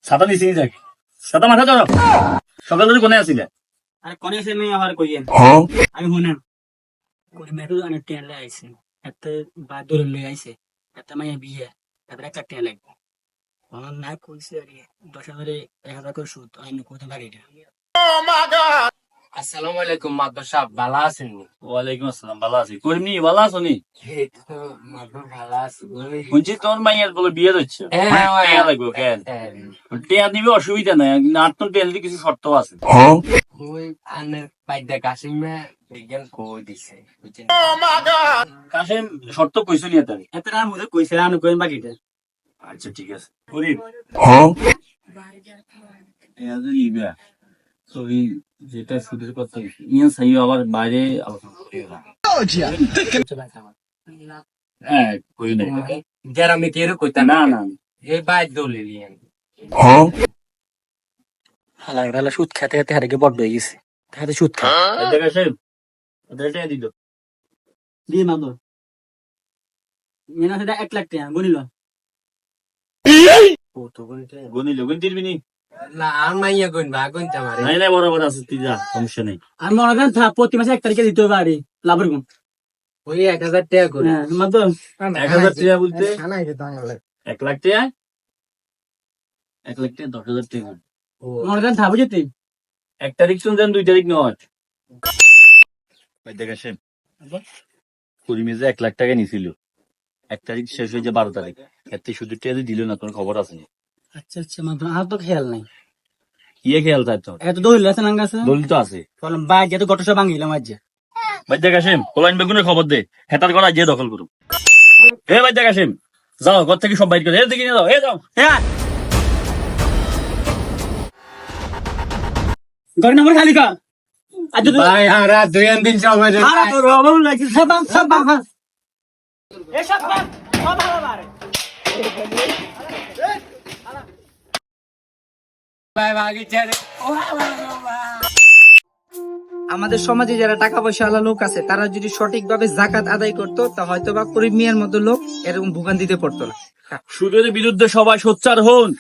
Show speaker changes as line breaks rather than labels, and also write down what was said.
ছাতা নিছি যাকে ছাতা মাথা ধরো সকাল ধরে কোনে আসিলে
আরে কোনে সে মেয়ে আমার কইয়েন আমি শুনেন কোন মেয়েটো আনে টেনলে আইছে এতে বাদ ধরে লই আইছে এতে মাইয়া বিয়ে তারপরে 1 লাখ টাকা লাগবে আমার না কইছে আরে 10,000 1,000 করে সুদ আমি কোথায় বাড়ি এটা
আসসালামু আলাইকুম মাদবর সাহেব ভালো আছেন নি?
ওয়ালাইকুম আসসালাম ভালো আছি করিমনি ভালো আছো নি
এই তো মাদবর ভালো আছি।
শুনছি তোমার মাইয়ার বলে বিয়ে হচ্ছে টিয়া লাগবে কেন টিয়া দিবে অসুবিধা নাই কিন্তু আত্ম টিয়া দিতে কিছু শর্ত আছে
ওই আনের পাইদা কাশিমে বিজ্ঞান কই দিছে বুঝছেন?
কাশেম শর্ত কইছো নিয়ে তারি
এতে না মুঝে কইছে আমি কইন বাকি এটা
আচ্ছা ঠিক আছে করিম যেটা সুদের কথা ইয়ে সাই আবার বাইরে আলোচনা করি হ্যাঁ কই নাই
যারা আমি কেরো কইতাম
না না
এই বাইর দলিল লিয়েন
হালা সুদ খেতে খেতে হারে বড় হয়ে গেছে খেতে সুদ খা
দেখা সাহেব ওদের টিয়া দিত
দিয়ে মাদো মেনা সেটা 1 লাখ টাকা গনিল
গনি লগন দিবি নি
না আর মাইয়া কইন বা কইতে পারে
নাই নাই বরাবর আছে তুই যা সমস্যা নেই
আমি মনে করেন প্রতি মাসে 1 তারিখে দিতে হবে আরে লাভের গুণ
ওই 1000 টাকা করে
হ্যাঁ মাদো
1,000 টাকা বলতে 1 লাখ টাকা 1 লাখ টাকা 10,000 টাকা
মনে করেন থাকবে যেতে
1 তারিখ শুনছেন 2 তারিখ নয় ভাই দেখা সাহেব করিমে যে 1 লাখ টাকা নিছিল 1 তারিখ শেষ হয়ে যে 12 তারিখ এতে শুধু টাকা দিল না তোমার খবর আছে
আচ্ছা আচ্ছা মাদো আর তো খেয়াল নাই
ইয়ে খেয়াল থাকতো
এত দলিল আছে নাঙ্গা আছে
দলিল তো আছে
বললাম বাই যেত গট সব ভাঙিলাম আজ
ভাই দেখা সাহেব কোলাইন বেগুনের খবর দে হেতার করা যে দখল করুক এ ভাই দেখা সাহেব যাও ঘর থেকে সব বাইর করে এ দেখি নিয়ে যাও এ যাও
হ্যাঁ ঘর নম্বর খালি কর আজ তো
ভাই আমরা 2 দিন সময় দেন
আরে তো রবল লাগছে সব এ সব ভালো বারে
ভাই ভাগি ছেড়ে
আমাদের সমাজে যারা টাকা পয়সা আলা লোক আছে তারা যদি সঠিকভাবে জাকাত আদায় করতো তা হয়তো বা করিম মিয়ার মতো লোক এরকম ভোগান্তিতে পড়তো না।
সুদের বিরুদ্ধে সবাই সোচ্চার হন